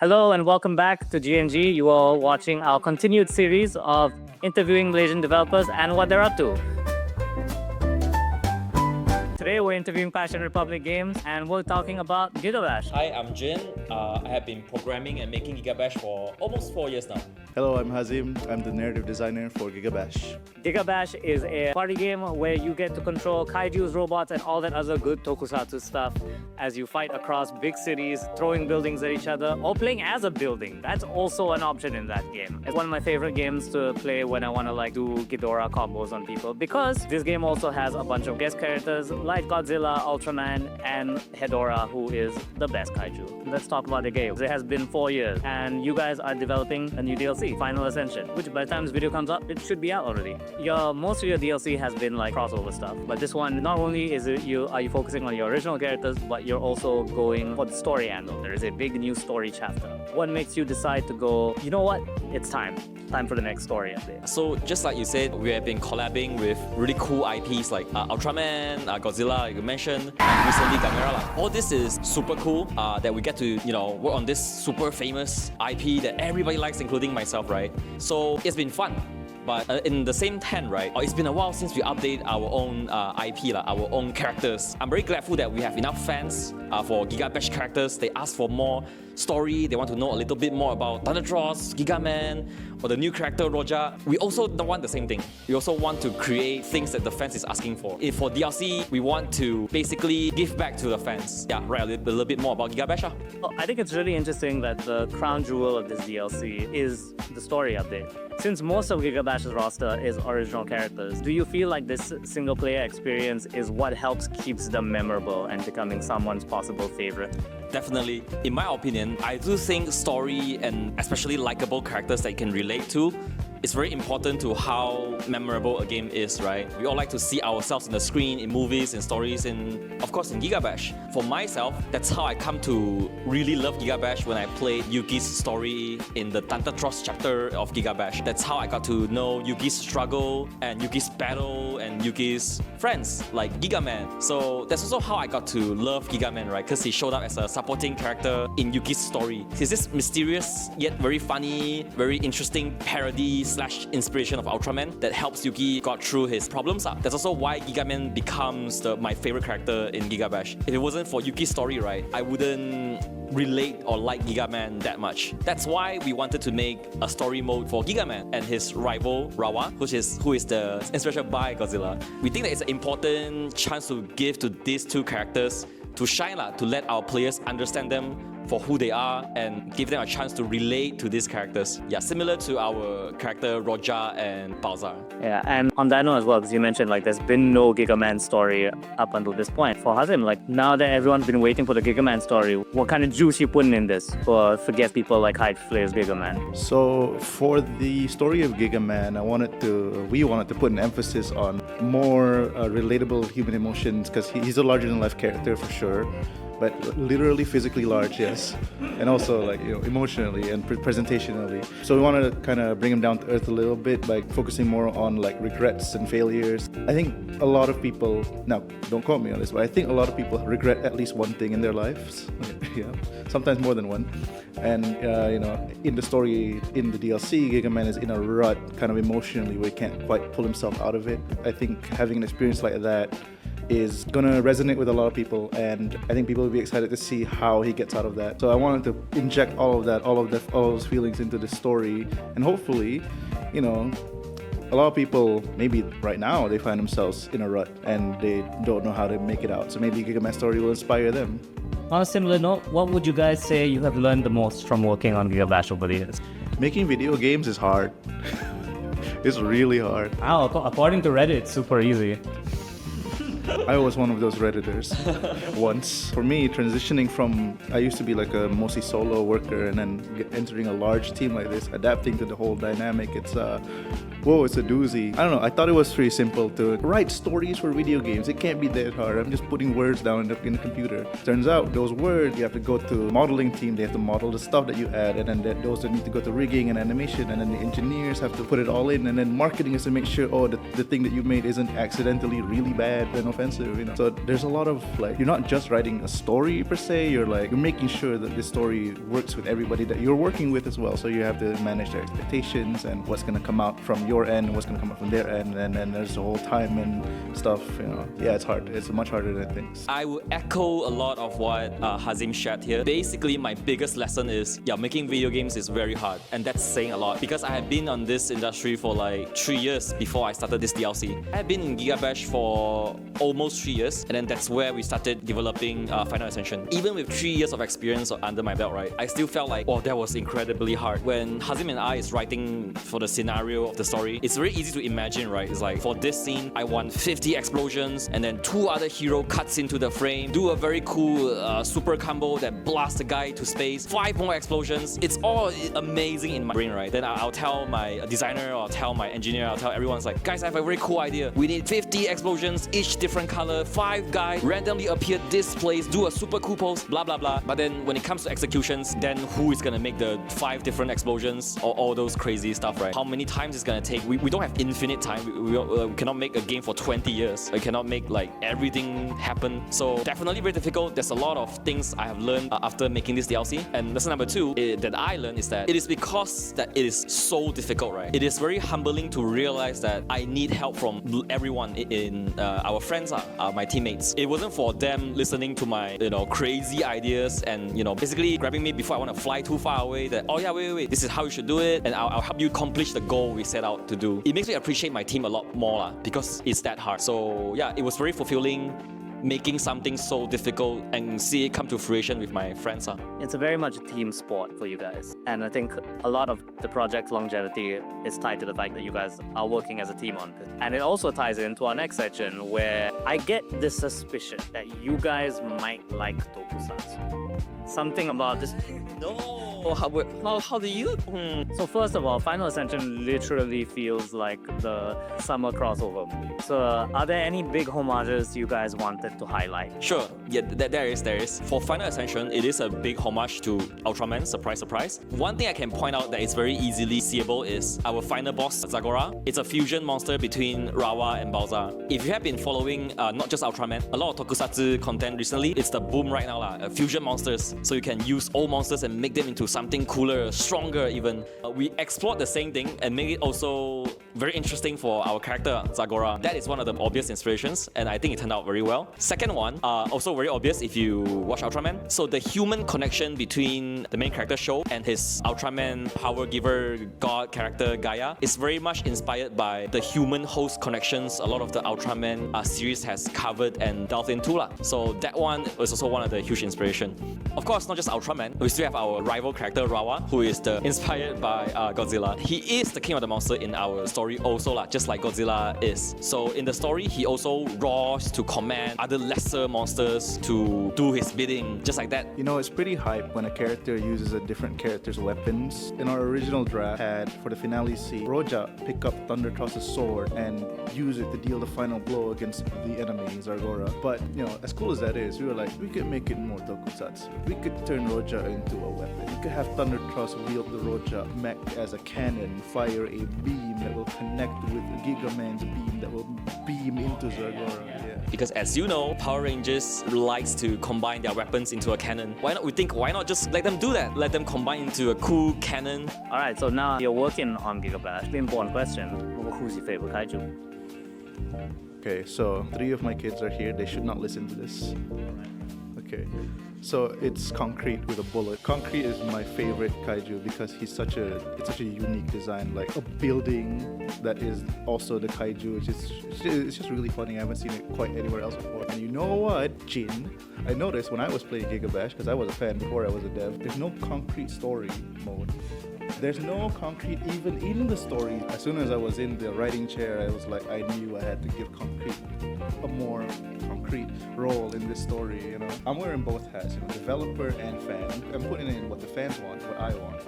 Hello and welcome back to GNG. You are watching our continued series of interviewing Malaysian developers and what they're up to. Today we're interviewing Passion Republic Games and we're talking about GigaBash. Hi, I'm Jin. I have been programming and making GigaBash for almost 4 years now. Hello, I'm Hazim. I'm the narrative designer for GigaBash. GigaBash is a party game where you get to control kaijus, robots, and all that other good Tokusatsu stuff as you fight across big cities, throwing buildings at each other, or playing as a building. That's also an option in that game. It's one of my favorite games to play when I want to do Ghidorah combos on people, because this game also has a bunch of guest characters like Godzilla, Ultraman, and Hedorah, who is the best kaiju. Let's talk about the game. It has been 4 years, and you guys are developing a new DLC, Final Ascension, which by the time this video comes up, it should be out already. Most of your DLC has been crossover stuff, but this one, not only are you focusing on your original characters, but you're also going for the story angle. There is a big new story chapter. What makes you decide to go, you know what, it's time for the next story update? So just like you said, we have been collabing with really cool IPs like Ultraman, Godzilla, like you mentioned, recently Gamera. All this is super cool that we get to work on this super famous IP that everybody likes, including myself, right? So it's been fun. But in the same hand, right, it's been a while since we update our own IP, our own characters. I'm very grateful that we have enough fans for GigaBash characters. They ask for more story. They want to know a little bit more about Thundertross, Gigaman, or the new character Roja. We also don't want the same thing. We also want to create things that the fans is asking for. For DLC, we want to basically give back to the fans. Yeah, write a little bit more about GigaBash. Well, I think it's really interesting that the crown jewel of this DLC is the story update. Since most of GigaBash's roster is original characters, do you feel like this single-player experience is what helps keeps them memorable and becoming someone's possible favorite? Definitely. In my opinion, I do think story and especially likable characters that you can relate to is very important to how memorable a game is, right? We all like to see ourselves in the screen, in movies, in stories, and of course in GigaBash. For myself, that's how I come to really love GigaBash when I played Yuki's story in the Thundertross chapter of GigaBash. That's how I got to know Yuki's struggle and Yuki's battle and Yuki's friends like Gigaman. So that's also how I got to love Gigaman, right? Because he showed up as a supporting character in Yuki's story. He's this mysterious yet very funny, very interesting parody / inspiration of Ultraman that helps Yuki got through his problems. That's also why Gigaman becomes my favorite character in GigaBash. If it wasn't for Yuki's story, right, I wouldn't relate or like Gigaman that much. That's why we wanted to make a story mode for Gigaman and his rival Rawa, who is the inspiration by Godzilla. We think that it's an important chance to give to these two characters to shine, to let our players understand them for who they are and give them a chance to relate to these characters. Yeah, similar to our character Roja and Balzar. Yeah, and on that note as well, because you mentioned there's been no Gigaman story up until this point. For Hazim, now that everyone's been waiting for the Gigaman story, what kind of juice you putting in this for guest people like Hyde Flair's Gigaman? So for the story of Gigaman, we wanted to put an emphasis on more relatable human emotions, because he's a larger-than-life character for sure. But literally physically large, yes, and also emotionally and presentationally. So we wanted to kind of bring him down to earth a little bit by focusing more on regrets and failures. I think a lot of people, now don't quote me on this, but I think a lot of people regret at least one thing in their lives. Yeah, sometimes more than one. And in the story, in the DLC, Gigaman is in a rut kind of emotionally where he can't quite pull himself out of it. I think having an experience like that is gonna resonate with a lot of people, and I think people will be excited to see how he gets out of that. So I wanted to inject all of those feelings into the story, and hopefully, a lot of people, maybe right now, they find themselves in a rut and they don't know how to make it out. So maybe Gigaman's story will inspire them. On a similar note, what would you guys say you have learned the most from working on GigaBash over the years? Making video games is hard. It's really hard. Wow, according to Reddit, it's super easy. I was one of those Redditors once. For me, transitioning from, I used to be a mostly solo worker, and then entering a large team like this, adapting to the whole dynamic, it's a doozy. I don't know, I thought it was pretty simple to write stories for video games. It can't be that hard. I'm just putting words down in the computer. Turns out those words, you have to go to modeling team, they have to model the stuff that you add, and then those that need to go to rigging and animation, and then the engineers have to put it all in, and then marketing is to make sure, the thing that you made isn't accidentally really bad and offensive. expensive, you know. So there's a lot of like, you're not just writing a story per se, you're making sure that this story works with everybody that you're working with as well. So you have to manage their expectations and what's going to come out from your end and what's going to come out from their end, and then there's the whole time and stuff, you know. Yeah, it's hard. It's much harder than I think. I would echo a lot of what Hazim shared here. Basically, my biggest lesson is, making video games is very hard, and that's saying a lot because I have been on this industry for like 3 years before I started this DLC. I have been in GigaBash for almost 3 years, and then that's where we started developing Final Ascension. Even with 3 years of experience under my belt, right, I still felt like, that was incredibly hard. When Hazim and I is writing for the scenario of the story, it's very easy to imagine, right? It's like, for this scene, I want 50 explosions, and then 2 other hero cuts into the frame, do a very cool super combo that blasts the guy to space, 5 more explosions. It's all amazing in my brain, right? Then I'll tell my designer, or I'll tell my engineer, I'll tell everyone, it's like, guys, I have a very cool idea. We need 50 explosions, each different color, 5 guys randomly appear this place, do a super cool pose, blah blah blah. But then when it comes to executions, then who is gonna make the 5 different explosions or all those crazy stuff, right? How many times it's gonna take? We don't have infinite time. We cannot make a game for 20 years. We cannot make like everything happen. So definitely very difficult. There's a lot of things I have learned after making this DLC. And lesson number 2 that I learned is that it is because that it is so difficult, right? It is very humbling to realize that I need help from everyone in our friends, my teammates. It wasn't for them listening to my crazy ideas and basically grabbing me before I want to fly too far away that, wait, this is how you should do it, and I'll help you accomplish the goal we set out to do. It makes me appreciate my team a lot more because it's that hard. So yeah, it was very fulfilling making something so difficult and see it come to fruition with my friends. It's a very much a team sport for you guys. And I think a lot of the project's longevity is tied to the fact that you guys are working as a team on this. And it also ties into our next section where I get this suspicion that you guys might like Tokusatsu. Something about this. No, how do you? So first of all, Final Ascension literally feels like the summer crossover movie. So are there any big homages you guys wanted to highlight? Sure, yeah, there is. For Final Ascension, it is a big homage to Ultraman, surprise, surprise. One thing I can point out that is very easily seeable is our final boss, Zagora. It's a fusion monster between Rawa and Bowser. If you have been following not just Ultraman, a lot of Tokusatsu content recently, it's the boom right now, fusion monsters. So you can use old monsters and make them into something cooler, stronger even. We explored the same thing and make it also very interesting for our character, Zagora. That is one of the obvious inspirations, and I think it turned out very well. Second one, also very obvious if you watch Ultraman. So the human connection between the main character Sho and his Ultraman power giver god character Gaia is very much inspired by the human host connections a lot of the Ultraman series has covered and delved into. So that one was also one of the huge inspiration. Of course, not just Ultraman, we still have our rival character Rawa, who is inspired by Godzilla. He is the king of the monster in our story also, just like Godzilla is. So in the story, he also roars to command other lesser monsters to do his bidding, just like that. It's pretty hype when a character uses a different character's weapons. In our original draft, had for the finale scene, Roja pick up Thundercross's sword and use it to deal the final blow against the enemy, Zagora. But, as cool as that is, we were like, we could make it more Tokusatsu. We could turn Roja into a weapon. We could have Thundercross wield the Roja mech as a cannon, fire a beam that will connect with Giga Man's beam that will beam into Zagora. Yeah. Because as you know, Power Rangers likes to combine their weapons into a cannon. Why not just let them do that? Let them combine into a cool cannon. Alright, so now you're working on GigaBash. The important question, who's your favorite kaiju? Okay, so 3 of my kids are here. They should not listen to this. Okay, so it's Concrete with a bullet. Concrete is my favorite kaiju because it's such a unique design, like a building that is also the kaiju. It's just really funny. I haven't seen it quite anywhere else before. And you know what, Jin? I noticed when I was playing GigaBash, because I was a fan before I was a dev, there's no concrete story mode. There's no concrete even in the story. As soon as I was in the writing chair, I was like, I knew I had to give Concrete a more concrete role in this story. I'm wearing both hats, developer and fan. I'm putting in what the fans want, what I want.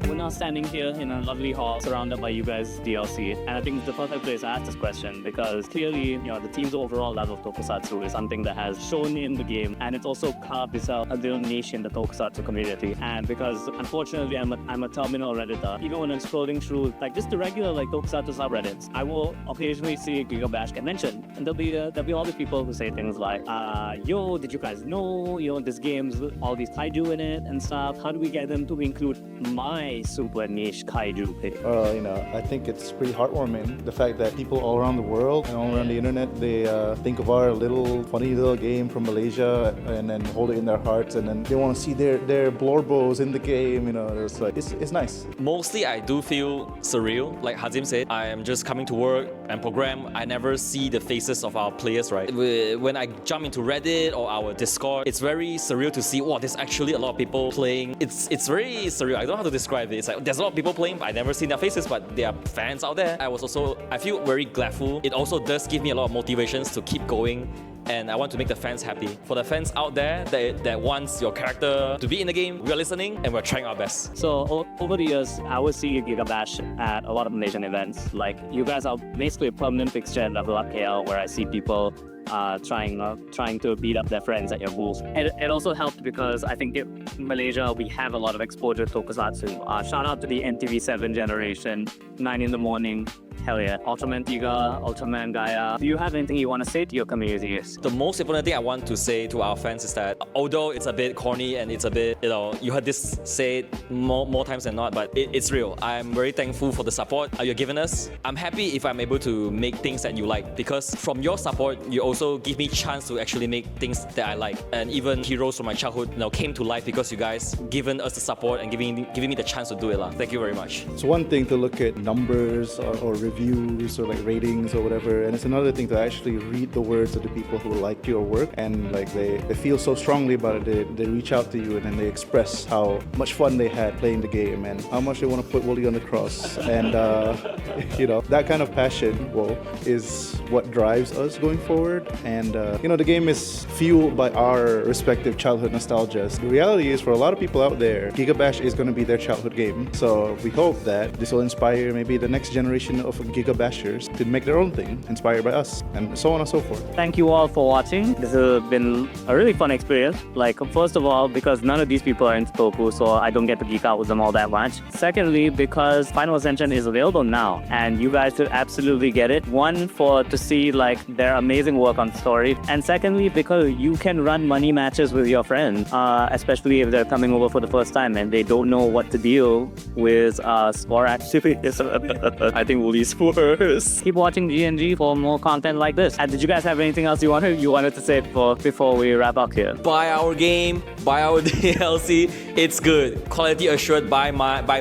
When now standing here in a lovely hall surrounded by you guys' DLC. And I think it's the perfect place to ask this question because clearly, the team's overall love of Tokusatsu is something that has shown in the game, and it's also carved itself a little niche in the Tokusatsu community. And because unfortunately I'm a terminal Redditor, even when I'm scrolling through like just the regular like Tokusatsu subreddits, I will occasionally see GigaBash get mentioned, and there'll be all these people who say things like, yo, did you guys know, this game's all these kaiju in it and stuff? How do we get them to include my super niche kaiju pick? I think it's pretty heartwarming. The fact that people all around the world and all around the internet, they think of our funny little game from Malaysia and then hold it in their hearts, and then they want to see their blorbos in the game. It's nice. Mostly I do feel surreal. Like Hazim said, I am just coming to work and program. I never see the faces of our players, right? When I jump into Reddit or our Discord, it's very surreal to see, wow, there's actually a lot of people playing. It's very surreal. I don't know how to describe it. It's like there's a lot of people playing, but I never seen their faces, but there are fans out there. I feel very gladful. It also does give me a lot of motivations to keep going, and I want to make the fans happy. For the fans out there that wants your character to be in the game, we are listening and we're trying our best. So over the years, I would see GigaBash at a lot of Malaysian events. Like you guys are basically a permanent fixture at Level Up KL, where I see people trying to beat up their friends at your booth. It also helped because I think in Malaysia we have a lot of exposure to Tokusatsu. Shout out to the NTV7 generation, 9 in the morning. Hell yeah. Ultraman Tiga, Ultraman Gaia. Do you have anything you want to say to your community? The most important thing I want to say to our fans is that although it's a bit corny and it's a bit, you heard this said more times than not, but it's real. I'm very thankful for the support you're giving us. I'm happy if I'm able to make things that you like, because from your support, you also give me chance to actually make things that I like. And even heroes from my childhood came to life because you guys given us the support and giving me the chance to do it. Thank you very much. It's one thing to look at numbers or reviews or like ratings or whatever, and it's another thing to actually read the words of the people who like your work, and like they feel so strongly about it. They reach out to you and then they express how much fun they had playing the game and how much they want to put Wooly on the cross, and that kind of passion is what drives us going forward. And the game is fueled by our respective childhood nostalgias. The reality is, for a lot of people out there, GigaBash is going to be their childhood game. So we hope that this will inspire maybe the next generation of GigaBashers to make their own thing, inspired by us, and so on and so forth. Thank you all for watching. This has been a really fun experience. Like, first of all, because none of these people are into Toku, so I don't get to geek out with them all that much. Secondly, because Final Ascension is available now, and you guys should absolutely get it. One, to see like their amazing work on story, and secondly, because you can run money matches with your friends, especially if they're coming over for the first time and they don't know what to deal with score activities. I think Wooly's first. Keep watching GNG for more content like this. And did you guys have anything else you wanted to say before we wrap up here? Buy our game, buy our DLC. It's good. Quality assured by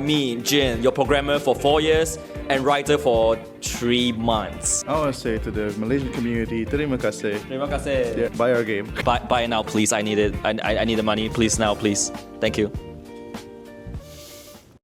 me, Jin, your programmer for 4 years and writer for 3 months. I want to say to the Malaysian community, terima kasih. Terima kasih. Yeah, buy our game. Buy now, please. I need it. I need the money, please, now, please. Thank you.